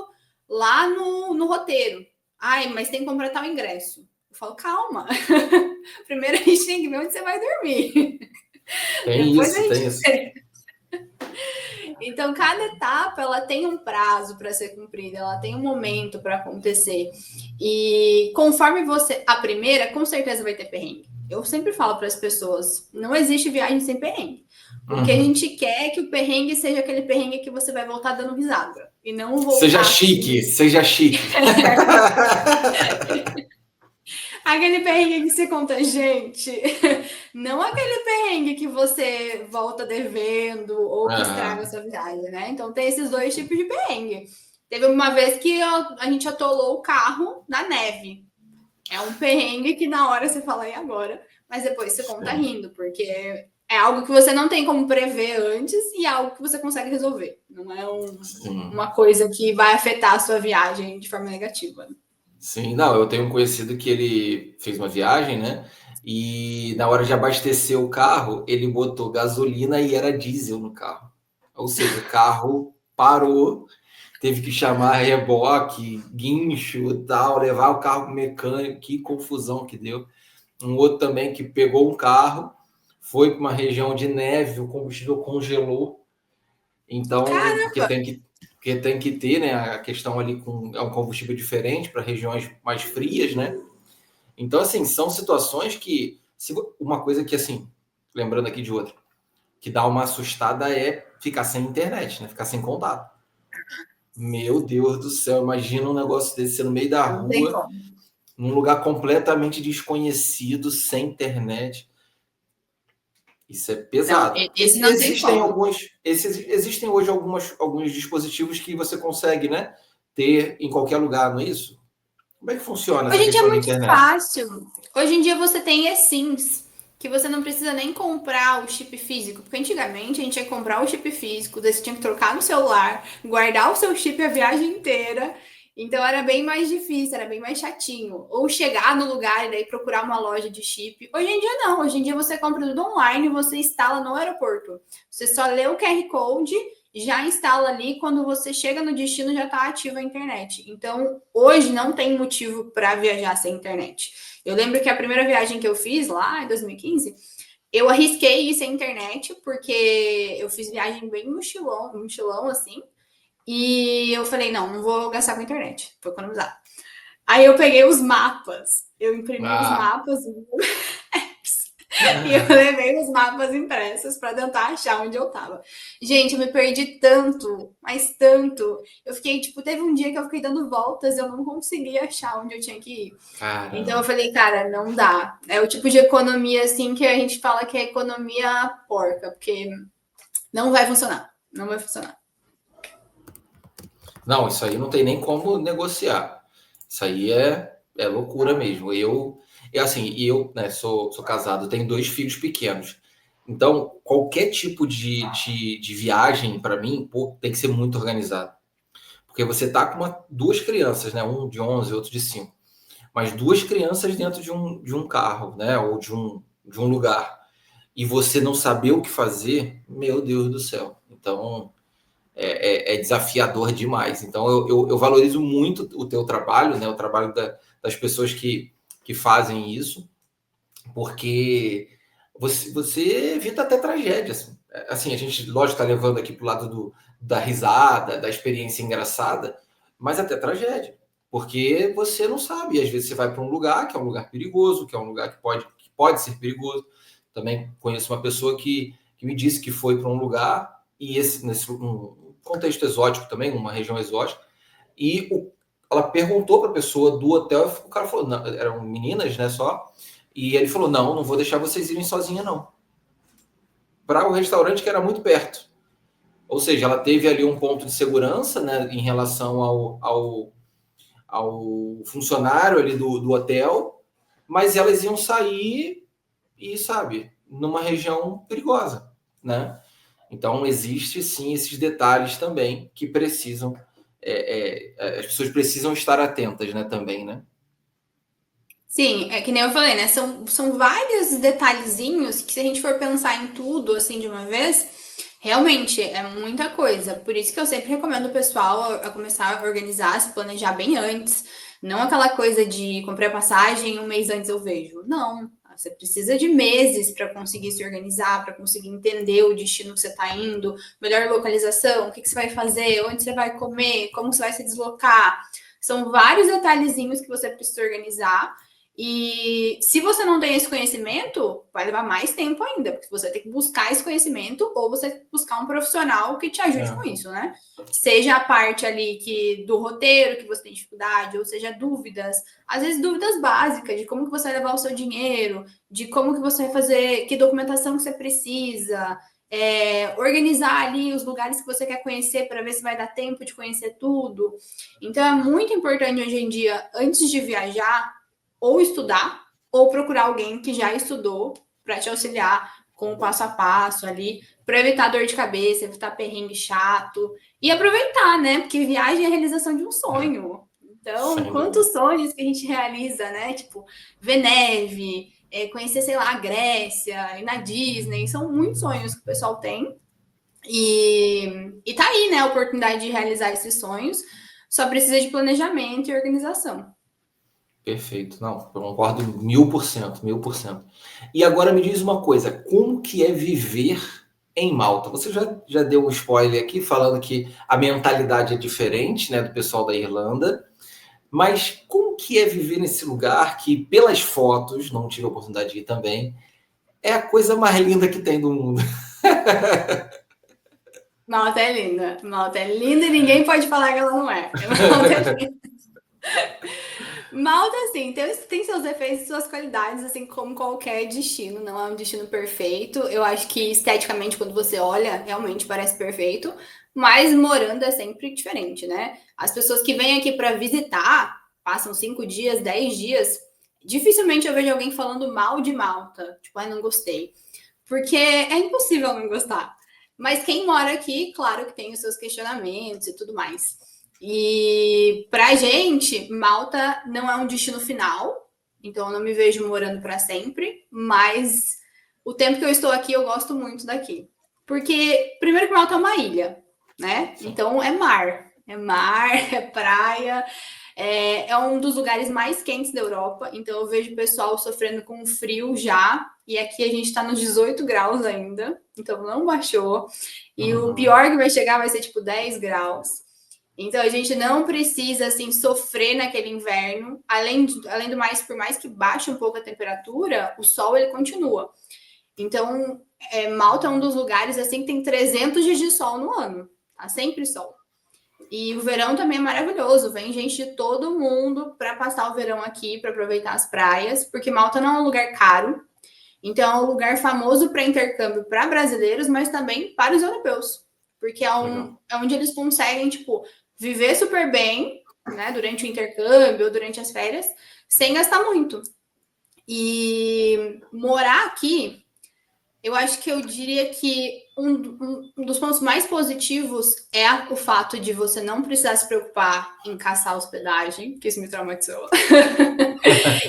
Speaker 2: lá no roteiro. Ai, mas tem que comprar tal ingresso. Eu falo, calma. Primeiro a gente tem que ver onde você vai dormir.
Speaker 1: Tem
Speaker 2: Depois a
Speaker 1: isso,
Speaker 2: gente
Speaker 1: tem isso.
Speaker 2: Então, cada etapa ela tem um prazo para ser cumprida, ela tem um momento para acontecer. E conforme você. A primeira, com certeza vai ter perrengue. Eu sempre falo para as pessoas: não existe viagem sem perrengue. O que a gente quer é que o perrengue seja aquele perrengue que você vai voltar dando risada. E não
Speaker 1: Seja
Speaker 2: voltar
Speaker 1: chique,
Speaker 2: assim.
Speaker 1: seja chique.
Speaker 2: Aquele perrengue que você conta, gente. Não aquele perrengue que você volta devendo ou que estraga a sua viagem, né? Então tem esses dois tipos de perrengue. Teve uma vez que a gente atolou o carro na neve. É um perrengue que na hora você fala, e agora? Mas depois você conta rindo, porque é algo que você não tem como prever antes e é algo que você consegue resolver. Não é uma coisa que vai afetar a sua viagem de forma negativa.
Speaker 1: Sim, não, eu tenho um conhecido que ele fez uma viagem, né? E na hora de abastecer o carro, ele botou gasolina e era diesel no carro. Ou seja, o carro parou, teve que chamar reboque, guincho e tal, levar o carro pro mecânico, que confusão que deu. Um outro também que pegou um carro, foi para uma região de neve, o combustível congelou. Então, porque tem que ter, né, a questão ali com é um combustível diferente para regiões mais frias, né? Então, assim, são situações que uma coisa que assim, lembrando aqui de outra, que dá uma assustada é ficar sem internet, né? Ficar sem contato. Meu Deus do céu, imagina um negócio desse no meio da
Speaker 2: Não tem
Speaker 1: rua,
Speaker 2: como.
Speaker 1: num lugar completamente desconhecido, sem internet. Isso é
Speaker 2: Não,
Speaker 1: pesado.
Speaker 2: esse não tem como.
Speaker 1: Existem hoje alguns dispositivos que você consegue, né, ter em qualquer lugar, não é isso? Como é que funciona essa
Speaker 2: Hoje em dia é
Speaker 1: questão da
Speaker 2: muito
Speaker 1: internet?
Speaker 2: fácil. Hoje em dia você tem eSIMs, que você não precisa nem comprar o chip físico. Porque antigamente a gente ia comprar o chip físico, daí você tinha que trocar no celular, guardar o seu chip a viagem inteira. Então era bem mais difícil, era bem mais chatinho. Ou chegar no lugar e daí procurar uma loja de chip. Hoje em dia não, hoje em dia você compra tudo online, você instala no aeroporto. Você só lê o QR Code, já instala ali, quando você chega no destino já está ativa a internet. Então, hoje não tem motivo para viajar sem internet. Eu lembro que a primeira viagem que eu fiz lá em 2015, Eu arrisquei isso na internet, porque eu fiz viagem bem mochilão, assim. E eu falei, não vou gastar com internet, vou economizar. Aí eu peguei os mapas, eu imprimi os
Speaker 1: Ah,
Speaker 2: mapas e eu levei os mapas impressos para tentar achar onde eu tava. Gente, eu me perdi tanto, mas tanto. Eu fiquei, tipo, teve um dia que eu fiquei dando voltas, eu não conseguia achar onde eu tinha que ir. Então eu
Speaker 1: caramba.
Speaker 2: falei, cara, não dá. É o tipo de economia assim que a gente fala que é economia porca, porque não vai funcionar. Não vai funcionar.
Speaker 1: Não, isso aí não tem nem como negociar. Isso aí é loucura mesmo. Eu, né, sou casado, tenho 2 filhos pequenos. Então, qualquer tipo de viagem, para mim, pô, tem que ser muito organizado. Porque você tá com 2 crianças, né? Um de 11, outro de 5. Mas 2 crianças dentro de um carro, né? Ou de um lugar. E você não saber o que fazer, meu Deus do céu. Então, é desafiador demais. Então, eu valorizo muito o teu trabalho, né? O trabalho das pessoas que fazem isso, porque você evita até tragédias. Assim, a gente, lógico, está levando aqui para o lado da risada, da experiência engraçada, mas até tragédia. Porque você não sabe, às vezes você vai para um lugar que é um lugar perigoso, que é um lugar que pode ser perigoso. Também conheço uma pessoa que me disse que foi para um lugar, e nesse um contexto exótico também, uma região exótica, e ela perguntou para a pessoa do hotel, o cara falou, não, eram meninas, né, só, e ele falou, não vou deixar vocês irem sozinha, não. Para o restaurante que era muito perto. Ou seja, ela teve ali um ponto de segurança, né, em relação ao funcionário ali do hotel, mas elas iam sair e, sabe, numa região perigosa, né? Então, existe sim esses detalhes também que precisam, as pessoas precisam estar atentas, né, também, né?
Speaker 2: Sim, é que nem eu falei, né? São vários detalhezinhos que, se a gente for pensar em tudo assim de uma vez, realmente é muita coisa. Por isso que eu sempre recomendo o pessoal a começar a organizar, se planejar bem antes. Não aquela coisa de comprei a passagem, um mês antes eu vejo. Não. Você precisa de meses para conseguir se organizar, para conseguir entender o destino que você está indo, melhor localização, o que você vai fazer, onde você vai comer, como você vai se deslocar. São vários detalhezinhos que você precisa organizar e se você não tem esse conhecimento, vai levar mais tempo ainda, porque você tem que buscar esse conhecimento ou você buscar um profissional que te ajude com
Speaker 1: É.
Speaker 2: isso, né? Seja a parte ali do roteiro que você tem dificuldade, ou seja, dúvidas, às vezes dúvidas básicas de como que você vai levar o seu dinheiro, de como que você vai fazer, que documentação que você precisa, organizar ali os lugares que você quer conhecer para ver se vai dar tempo de conhecer tudo. Então é muito importante hoje em dia, antes de viajar, ou estudar, ou procurar alguém que já estudou para te auxiliar com o passo a passo ali, para evitar dor de cabeça, evitar perrengue chato e aproveitar, né? Porque viagem é a realização de um sonho. Então,
Speaker 1: Sem dúvida.
Speaker 2: quantos sonhos que a gente realiza, né? Tipo, ver neve, conhecer, sei lá, a Grécia, ir na Disney, são muitos sonhos que o pessoal tem. E tá aí, né, a oportunidade de realizar esses sonhos. Só precisa de planejamento e organização.
Speaker 1: Perfeito. Não, eu concordo 1000%, 1000%. E agora me diz uma coisa, como que é viver em Malta? Você já deu um spoiler aqui falando que a mentalidade é diferente, né, do pessoal da Irlanda, mas como que é viver nesse lugar que, pelas fotos, não tive a oportunidade de ir também, é a coisa mais linda que tem do mundo?
Speaker 2: Malta é linda. Malta é linda e ninguém pode falar que ela não é. Malta é linda. Malta, assim, tem seus defeitos e suas qualidades, assim como qualquer destino. Não é um destino perfeito. Eu acho que esteticamente, quando você olha, realmente parece perfeito. Mas morando é sempre diferente, né? As pessoas que vêm aqui para visitar, passam 5 dias, 10 dias, dificilmente eu vejo alguém falando mal de Malta. Tipo, ai, não gostei. Porque é impossível não gostar. Mas quem mora aqui, claro que tem os seus questionamentos e tudo mais. E pra gente, Malta não é um destino final, então eu não me vejo morando para sempre, mas o tempo que eu estou aqui, eu gosto muito daqui. Porque, primeiro que Malta é uma ilha, né?
Speaker 1: Sim.
Speaker 2: Então é mar, é praia, É um dos lugares mais quentes da Europa, então eu vejo o pessoal sofrendo com frio já, e aqui a gente está nos 18 graus ainda, então não baixou. E o pior que vai chegar vai ser tipo 10 graus. Então a gente não precisa assim sofrer naquele inverno. Além do mais, por mais que baixe um pouco a temperatura, o sol ele continua. Então, Malta é um dos lugares assim que tem 300 dias de sol no ano. Tá sempre sol. E o verão também é maravilhoso. Vem gente de todo mundo para passar o verão aqui, para aproveitar as praias, porque Malta não é um lugar caro. Então, é um lugar famoso para intercâmbio para brasileiros, mas também para os europeus. Porque é onde eles conseguem, tipo, viver super bem, né, durante o intercâmbio ou durante as férias, sem gastar muito. E morar aqui, eu acho que eu diria que um dos pontos mais positivos é o fato de você não precisar se preocupar em caçar hospedagem, que isso me traumatizou.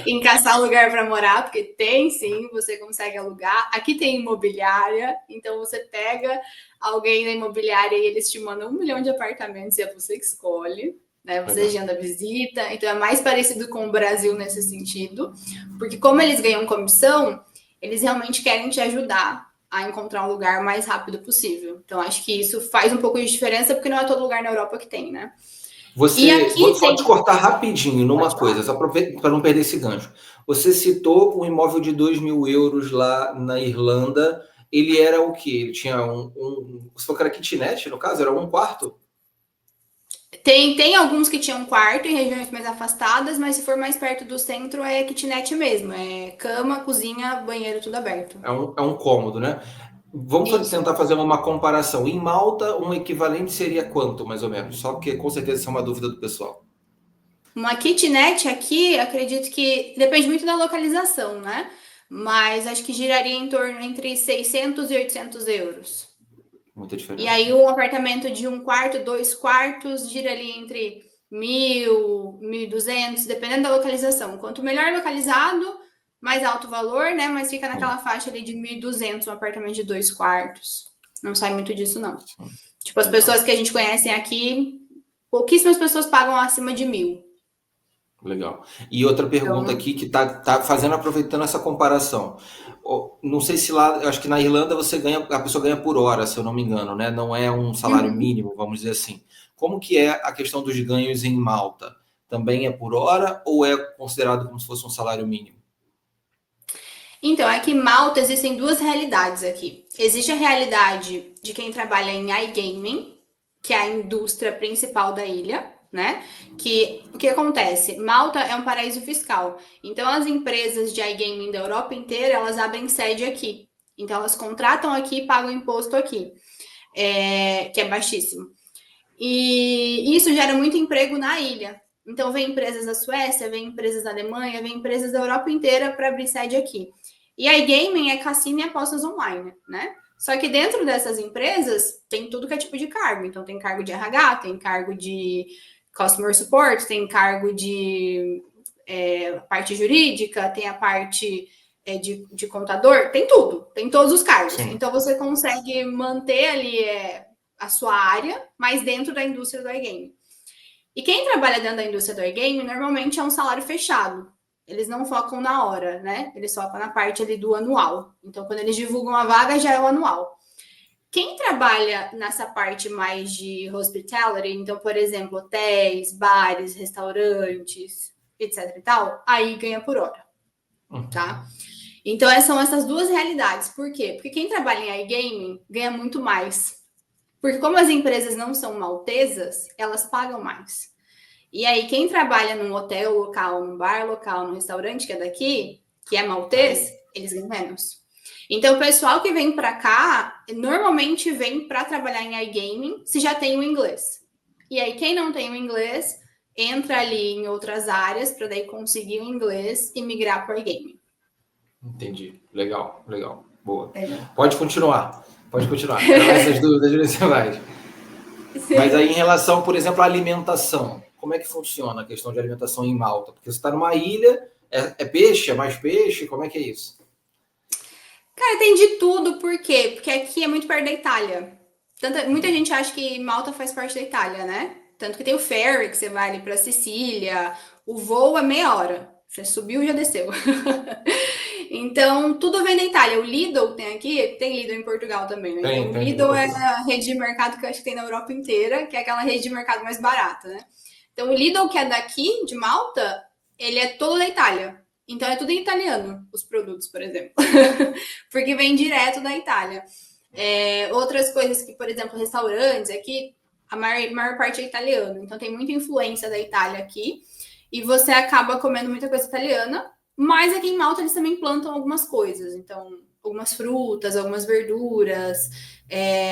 Speaker 2: Em caçar lugar para morar, porque tem sim, você consegue alugar. Aqui tem imobiliária, então você pega alguém da imobiliária e eles te mandam 1 milhão de apartamentos e é você que escolhe, né? Você agenda a visita, então é mais parecido com o Brasil nesse sentido, porque como eles ganham comissão, eles realmente querem te ajudar a encontrar um lugar o mais rápido possível. Então acho que isso faz um pouco de diferença, porque não é todo lugar na Europa que tem, né?
Speaker 1: Vou só te cortar rapidinho numa coisa, só para não perder esse gancho. Você citou um imóvel de 2.000 euros lá na Irlanda. Ele era o quê? Ele tinha você falou que era kitnet, no caso? Era um quarto?
Speaker 2: Tem alguns que tinham quarto em regiões mais afastadas, mas se for mais perto do centro é kitnet mesmo. É cama, cozinha, banheiro, tudo aberto.
Speaker 1: É um cômodo, né? Vamos tentar fazer uma comparação. Em Malta, um equivalente seria quanto, mais ou menos? Só porque com certeza isso é uma dúvida do pessoal.
Speaker 2: Uma kitnet aqui, acredito que depende muito da localização, né? Mas acho que giraria em torno entre 600 e 800 euros.
Speaker 1: Muita diferença.
Speaker 2: E aí um apartamento de 1 quarto, 2 quartos, gira ali entre 1.000, 1.200, dependendo da localização. Quanto melhor localizado, mais alto o valor, né? Mas fica naquela faixa ali de 1.200, um apartamento de 2 quartos. Não sai muito disso, não. Tipo, as pessoas que a gente conhece aqui, pouquíssimas pessoas pagam acima de 1.000.
Speaker 1: Legal. E outra pergunta aqui que tá aproveitando essa comparação. Não sei se lá, eu acho que na Irlanda a pessoa ganha por hora, se eu não me engano, né? Não é um salário mínimo, vamos dizer assim. Como que é a questão dos ganhos em Malta? Também é por hora ou é considerado como se fosse um salário mínimo?
Speaker 2: Então, aqui em Malta existem duas realidades aqui. Existe a realidade de quem trabalha em iGaming, que é a indústria principal da ilha, né? Que o que acontece? Malta é um paraíso fiscal. Então, as empresas de iGaming da Europa inteira, elas abrem sede aqui. Então, elas contratam aqui e pagam imposto aqui, que é baixíssimo. E isso gera muito emprego na ilha. Então, vem empresas da Suécia, vem empresas da Alemanha, vem empresas da Europa inteira para abrir sede aqui. E a iGaming é cassino e apostas online, né? Só que dentro dessas empresas tem tudo que é tipo de cargo. Então, tem cargo de RH, tem cargo de customer support, tem cargo de parte jurídica, tem a parte de contador, tem tudo, tem todos os cargos. Sim. Então, você consegue manter ali a sua área, mas dentro da indústria do iGaming. E quem trabalha dentro da indústria do iGaming normalmente é um salário fechado. Eles não focam na hora, né? Eles focam na parte ali do anual. Então, quando eles divulgam a vaga, já é o anual. Quem trabalha nessa parte mais de hospitality, então, por exemplo, hotéis, bares, restaurantes, etc e tal, aí ganha por hora, tá? Então, são essas duas realidades. Por quê? Porque quem trabalha em iGaming ganha muito mais. Porque como as empresas não são maltesas, elas pagam mais. E aí, quem trabalha num hotel local, num bar local, num restaurante que é daqui, que é maltês, eles ganham menos. Então, o pessoal que vem para cá, normalmente vem para trabalhar em iGaming, se já tem o inglês. E aí, quem não tem o inglês, entra ali em outras áreas para daí conseguir o inglês e migrar para o iGaming.
Speaker 1: Entendi. Legal, legal. Boa. Pode continuar. Essas dúvidas você vai. Mas aí, em relação, por exemplo, à alimentação, como é que funciona a questão de alimentação em Malta? Porque você está numa ilha, é peixe, é mais peixe? Como é que é isso?
Speaker 2: Cara, tem de tudo, por quê? Porque aqui é muito perto da Itália. Muita gente acha que Malta faz parte da Itália, né? Tanto que tem o ferry, que você vai ali para Sicília, o voo é meia hora. Você subiu e já desceu. Então, tudo vem da Itália. O Lidl tem aqui, tem Lidl em Portugal também, né? Então, o
Speaker 1: Tem língua
Speaker 2: Lidl é
Speaker 1: portuguesa.
Speaker 2: a rede de mercado que eu acho que tem na Europa inteira, que é aquela rede de mercado mais barata, né? Então, o Lidl, que é daqui, de Malta, ele é todo da Itália. Então, é tudo em italiano, os produtos, por exemplo. Porque vem direto da Itália. Outras coisas que, por exemplo, restaurantes aqui, a maior parte é italiano. Então, tem muita influência da Itália aqui. E você acaba comendo muita coisa italiana. Mas aqui em Malta eles também plantam algumas coisas. Então, algumas frutas, algumas verduras.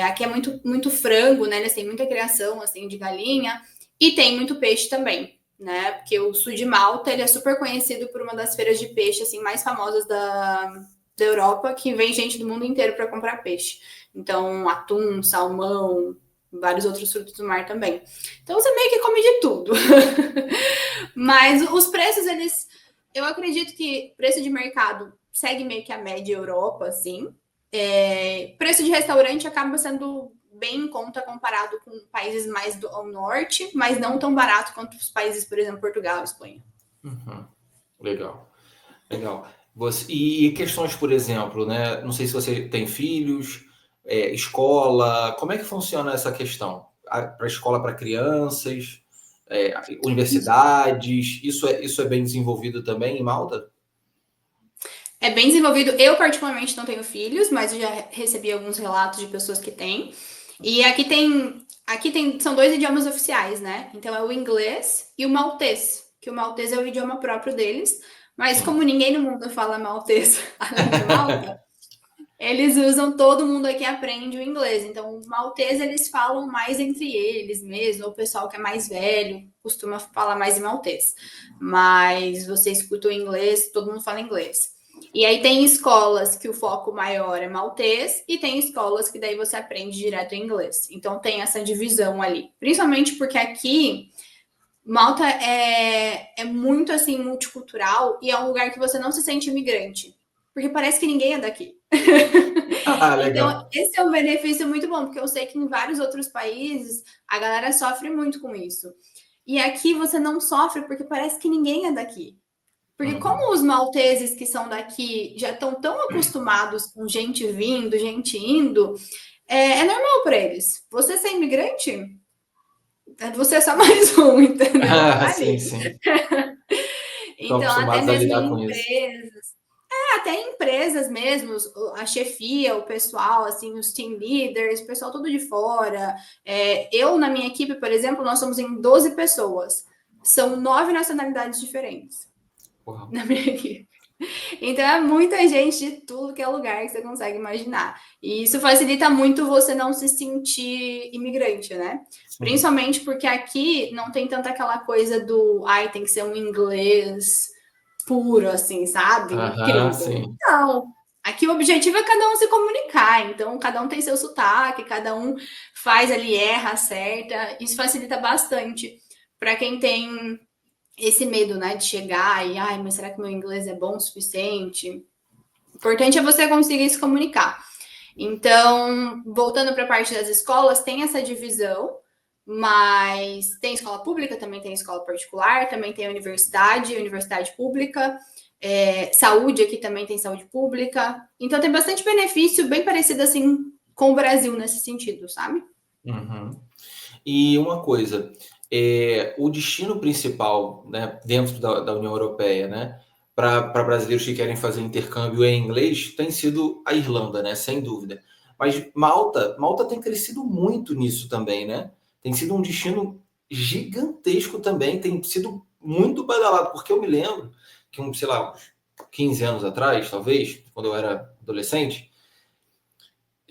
Speaker 2: Aqui é muito, muito frango, né? Eles têm muita criação, assim, de galinha. E tem muito peixe também, né? Porque o sul de Malta, ele é super conhecido por uma das feiras de peixe, assim, mais famosas da Europa, que vem gente do mundo inteiro para comprar peixe. Então, atum, salmão, vários outros frutos do mar também. Então, você meio que come de tudo. Mas os preços, eles... Eu acredito que preço de mercado segue meio que a média Europa, assim. Preço de restaurante acaba sendo bem em conta comparado com países mais ao norte, mas não tão barato quanto os países, por exemplo, Portugal, Espanha.
Speaker 1: Uhum. Legal, legal. E questões, por exemplo, né? Não sei se você tem filhos, escola, como é que funciona essa questão? Para escola para crianças, universidades, isso é bem desenvolvido também em Malta?
Speaker 2: É bem desenvolvido. Eu, particularmente, não tenho filhos, mas eu já recebi alguns relatos de pessoas que têm. E são dois idiomas oficiais, né? Então é o inglês e o maltês, que o maltês é o idioma próprio deles. Mas
Speaker 1: Sim.
Speaker 2: como ninguém no mundo fala maltês além de Malta, eles usam, todo mundo aqui aprende o inglês. Então, o maltês eles falam mais entre eles mesmo, ou o pessoal que é mais velho costuma falar mais em maltês. Mas você escuta o inglês, todo mundo fala inglês. E aí tem escolas que o foco maior é maltês e tem escolas que daí você aprende direto em inglês. Então tem essa divisão ali. Principalmente porque aqui Malta é muito assim multicultural e é um lugar que você não se sente imigrante. Porque parece que ninguém é daqui.
Speaker 1: Ah,
Speaker 2: Então,
Speaker 1: legal.
Speaker 2: esse é um benefício muito bom, porque eu sei que em vários outros países a galera sofre muito com isso. E aqui você não sofre porque parece que ninguém é daqui. Porque
Speaker 1: Uhum.
Speaker 2: como os malteses que são daqui já estão tão acostumados com gente vindo, gente indo, é normal para eles. Você ser imigrante, você é só mais um, entendeu? Que
Speaker 1: Ah,
Speaker 2: tá
Speaker 1: sim,
Speaker 2: ali.
Speaker 1: sim. Estão
Speaker 2: Então, até
Speaker 1: acostumados a
Speaker 2: mesmo
Speaker 1: lidar
Speaker 2: em
Speaker 1: com isso.
Speaker 2: empresas, até em empresas mesmo, a chefia, o pessoal, assim, os team leaders, o pessoal todo de fora. Eu, na minha equipe, por exemplo, nós somos em 12 pessoas. São 9 nacionalidades diferentes
Speaker 1: Uau.
Speaker 2: na minha equipe. Então é muita gente de tudo que é lugar que você consegue imaginar. E isso facilita muito você não se sentir imigrante, né?
Speaker 1: Sim.
Speaker 2: Principalmente porque aqui não tem tanta aquela coisa do ai, tem que ser um inglês puro, assim, sabe?
Speaker 1: Aham,
Speaker 2: Incrível.
Speaker 1: sim.
Speaker 2: Não. Aqui o objetivo é cada um se comunicar, então cada um tem seu sotaque, cada um faz ali, erra, acerta. Isso facilita bastante para quem tem esse medo, né, de chegar e, ai, mas será que meu inglês é bom o suficiente? O importante é você conseguir se comunicar. Então, voltando para a parte das escolas, tem essa divisão, mas tem escola pública, também tem escola particular, também tem universidade pública, saúde aqui também tem saúde pública. Então, tem bastante benefício, bem parecido assim com o Brasil nesse sentido, sabe?
Speaker 1: Uhum. E uma coisa, o destino principal, né, dentro da União Europeia, né, para brasileiros que querem fazer intercâmbio em inglês, tem sido a Irlanda, né, sem dúvida. Mas Malta tem crescido muito nisso também, né? Tem sido um destino gigantesco também, tem sido muito badalado, porque eu me lembro que, sei lá, uns 15 anos atrás, talvez, quando eu era adolescente,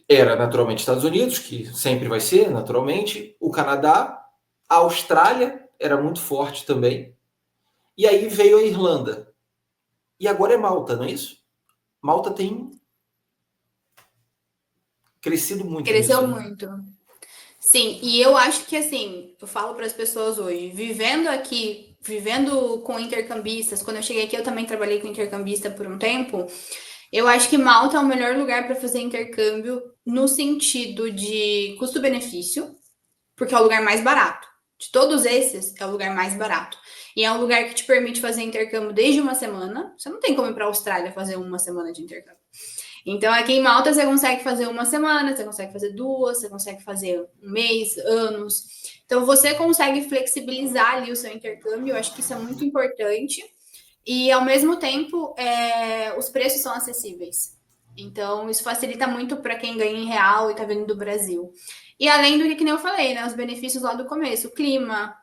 Speaker 1: era naturalmente Estados Unidos, que sempre vai ser, naturalmente, o Canadá, a Austrália era muito forte também, e aí veio a Irlanda. E agora é Malta, não é isso? Malta tem crescido muito nisso,
Speaker 2: Cresceu
Speaker 1: né?
Speaker 2: muito. Sim, e eu acho que assim, eu falo para as pessoas hoje, vivendo aqui, vivendo com intercambistas, quando eu cheguei aqui eu também trabalhei com intercambista por um tempo, eu acho que Malta é o melhor lugar para fazer intercâmbio no sentido de custo-benefício, porque é o lugar mais barato. De todos esses, é o lugar mais barato. E é um lugar que te permite fazer intercâmbio desde uma semana. Você não tem como ir para a Austrália fazer uma semana de intercâmbio. Então, aqui em Malta, você consegue fazer uma semana, você consegue fazer 2, você consegue fazer um mês, anos. Então, você consegue flexibilizar ali o seu intercâmbio. Eu acho que isso é muito importante. E, ao mesmo tempo, os preços são acessíveis. Então, isso facilita muito para quem ganha em real e está vindo do Brasil. E além do que nem eu falei, né? Os benefícios lá do começo. Clima,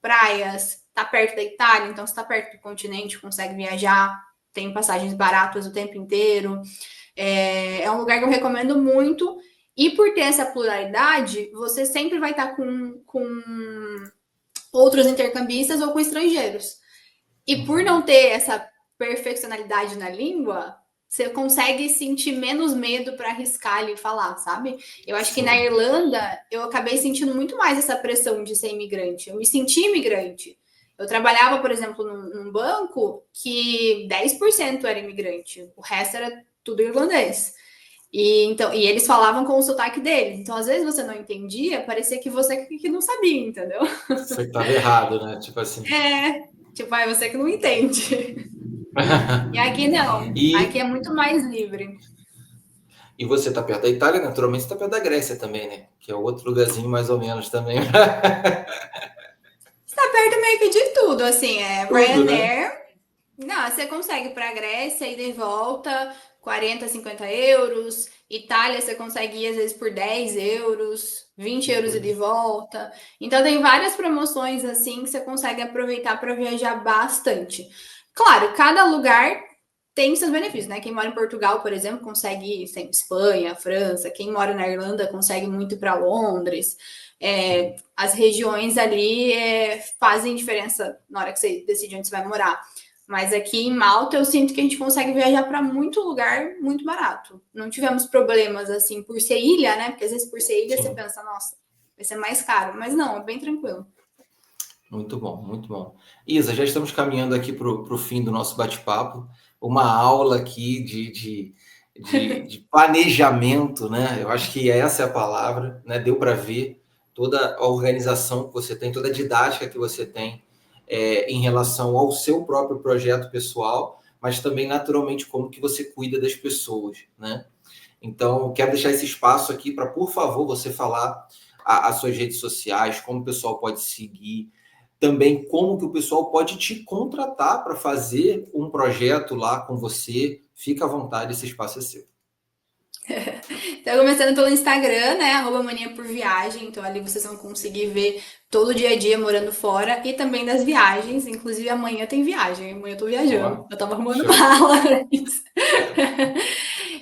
Speaker 2: praias, tá perto da Itália, então você tá perto do continente, consegue viajar, tem passagens baratas o tempo inteiro. É um lugar que eu recomendo muito. E por ter essa pluralidade, você sempre vai estar com outros intercambistas ou com estrangeiros. E por não ter essa perfeccionalidade na língua, você consegue sentir menos medo para arriscar ali e falar, sabe? Eu acho que na Irlanda eu acabei sentindo muito mais essa pressão de ser imigrante. Eu me senti imigrante. Eu trabalhava, por exemplo, num banco que 10% era imigrante, o resto era tudo irlandês. E eles falavam com o sotaque deles. Então, às vezes você não entendia, parecia que você que não sabia, entendeu?
Speaker 1: Você estava errado, né? Tipo assim.
Speaker 2: Você que não entende. E aqui não. Aqui
Speaker 1: E,
Speaker 2: é muito mais livre.
Speaker 1: e você está perto da Itália, naturalmente você está perto da Grécia também, né? Que é outro lugarzinho mais ou menos também.
Speaker 2: Está perto meio que de tudo, assim,
Speaker 1: Tudo, né?
Speaker 2: Ryanair. Não, você consegue para a Grécia e de volta 40, 50 euros. Itália você consegue ir às vezes por 10 euros, 20 euros e de volta. Então tem várias promoções assim que você consegue aproveitar para viajar bastante. Claro, cada lugar tem seus benefícios, né? Quem mora em Portugal, por exemplo, consegue ir sempre Espanha, França. Quem mora na Irlanda consegue muito ir para Londres. As regiões ali fazem diferença na hora que você decide onde você vai morar. Mas aqui em Malta eu sinto que a gente consegue viajar para muito lugar muito barato. Não tivemos problemas assim por ser ilha, né? Porque às vezes por ser ilha você pensa, nossa, vai ser mais caro. Mas não, é bem tranquilo.
Speaker 1: Muito bom, muito bom. Isa, já estamos caminhando aqui para o fim do nosso bate-papo. Uma aula aqui de planejamento, né? Eu acho que essa é a palavra, né? Deu para ver toda a organização que você tem, toda a didática que você tem em relação ao seu próprio projeto pessoal, mas também naturalmente como que você cuida das pessoas, né? Então, quero deixar esse espaço aqui para, por favor, você falar as suas redes sociais, como o pessoal pode seguir, também como que o pessoal pode te contratar para fazer um projeto lá com você. Fica à vontade, esse espaço é seu.
Speaker 2: Então, começando pelo Instagram, né? @mania por viagem. Então, ali vocês vão conseguir ver todo o dia a dia morando fora e também das viagens. Inclusive, amanhã tem viagem. Amanhã eu tô viajando. Eu tava arrumando mala antes.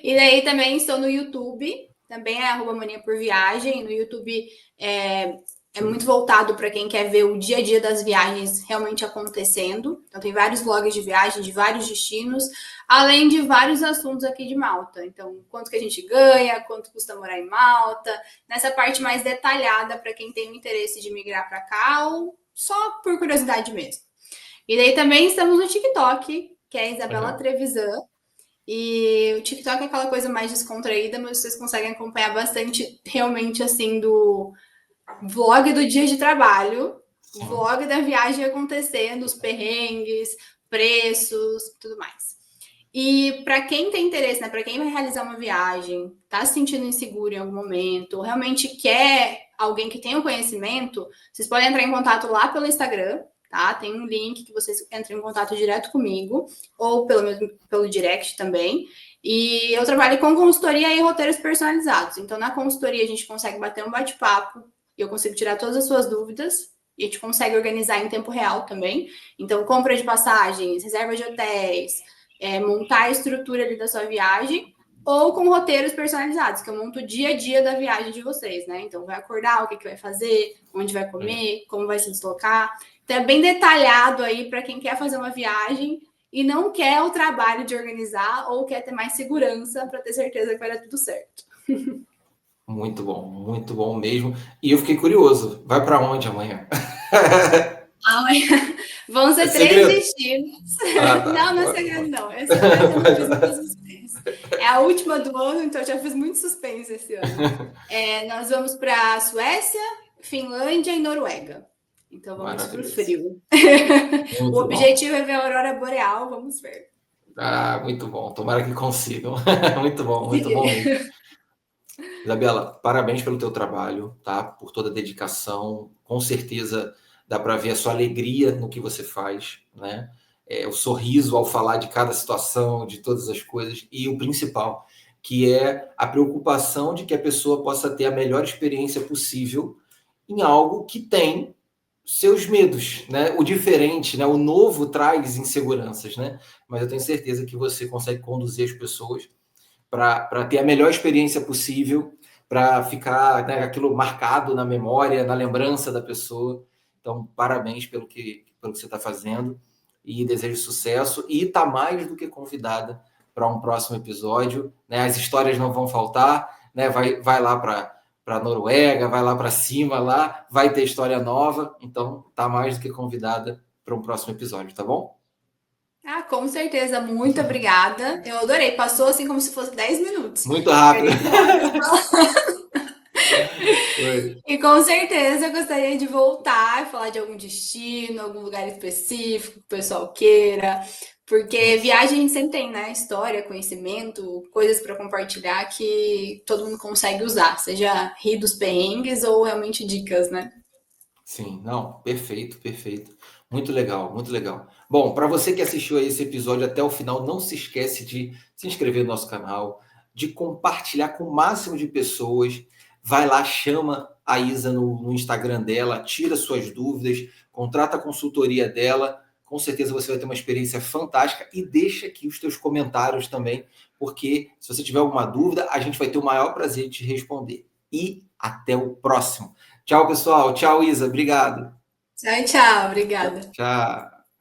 Speaker 2: E daí também estou no YouTube. Também é @mania por viagem. No YouTube é muito voltado para quem quer ver o dia a dia das viagens realmente acontecendo. Então, tem vários vlogs de viagem de vários destinos, além de vários assuntos aqui de Malta. Então, quanto que a gente ganha, quanto custa morar em Malta, nessa parte mais detalhada para quem tem o interesse de migrar para cá ou só por curiosidade mesmo. E daí também estamos no TikTok, que é a Isabela Trevisan. E o TikTok é aquela coisa mais descontraída, mas vocês conseguem acompanhar bastante realmente assim do vlog do dia de trabalho, vlog da viagem acontecendo, os perrengues, preços, tudo mais. E para quem tem interesse, né, para quem vai realizar uma viagem, tá se sentindo inseguro em algum momento, realmente quer alguém que tenha o conhecimento, vocês podem entrar em contato lá pelo Instagram, tá? Tem um link que vocês entram em contato direto comigo, ou pelo direct também. E eu trabalho com consultoria e roteiros personalizados. Então, na consultoria, a gente consegue bater um bate-papo e eu consigo tirar todas as suas dúvidas. E a gente consegue organizar em tempo real também. Então, compra de passagens, reserva de hotéis, montar a estrutura ali da sua viagem, ou com roteiros personalizados, que eu monto o dia a dia da viagem de vocês, né? Então, vai acordar, o que vai fazer, onde vai comer, como vai se deslocar. Então, é bem detalhado aí para quem quer fazer uma viagem e não quer o trabalho de organizar ou quer ter mais segurança para ter certeza que vai dar tudo certo.
Speaker 1: Muito bom mesmo. E eu fiquei curioso. Vai para onde amanhã?
Speaker 2: Amanhã vão ser 3 destinos.
Speaker 1: Tá.
Speaker 2: Não é segredo, não. Esse ano eu não fiz muito suspense. É a última do ano, então eu já fiz muito suspense esse ano. Nós vamos para Suécia, Finlândia e Noruega. Então vamos pro
Speaker 1: Maravilhoso.
Speaker 2: frio. O
Speaker 1: Muito bom.
Speaker 2: objetivo é ver a aurora boreal, vamos ver.
Speaker 1: Ah, muito bom. Tomara que consigam. Muito bom mesmo. Isabela, parabéns pelo teu trabalho, tá? Por toda a dedicação. Com certeza dá para ver a sua alegria no que você faz, né? O sorriso ao falar de cada situação, de todas as coisas. E o principal, que é a preocupação de que a pessoa possa ter a melhor experiência possível em algo que tem seus medos, né? O diferente, né? O novo traz inseguranças, né? Mas eu tenho certeza que você consegue conduzir as pessoas para ter a melhor experiência possível, para ficar, né, aquilo marcado na memória, na lembrança da pessoa. Então, parabéns pelo que você está fazendo e desejo sucesso. E está mais do que convidada para um próximo episódio. Né? As histórias não vão faltar, né? Vai lá para a Noruega, vai lá para cima, lá vai ter história nova. Então, está mais do que convidada para um próximo episódio, tá bom?
Speaker 2: Ah, com certeza, muito obrigada. Eu adorei, passou assim como se fosse 10 minutos.
Speaker 1: Muito rápido.
Speaker 2: Perdi horas.
Speaker 1: Foi.
Speaker 2: E com certeza eu gostaria de voltar e falar de algum destino, algum lugar específico que o pessoal queira, porque viagem a gente sempre tem, né? História, conhecimento, coisas para compartilhar que todo mundo consegue usar, seja rir dos perrengues ou realmente dicas, né?
Speaker 1: Sim, não, perfeito, perfeito. Muito legal, muito legal. Bom, para você que assistiu a esse episódio até o final, não se esquece de se inscrever no nosso canal, de compartilhar com o máximo de pessoas. Vai lá, chama a Isa no Instagram dela, tira suas dúvidas, contrata a consultoria dela. Com certeza você vai ter uma experiência fantástica e deixa aqui os teus comentários também, porque se você tiver alguma dúvida, a gente vai ter o maior prazer de te responder. E até o próximo. Tchau, pessoal. Tchau, Isa. Obrigado.
Speaker 2: Tchau, tchau, obrigada.
Speaker 1: Tchau.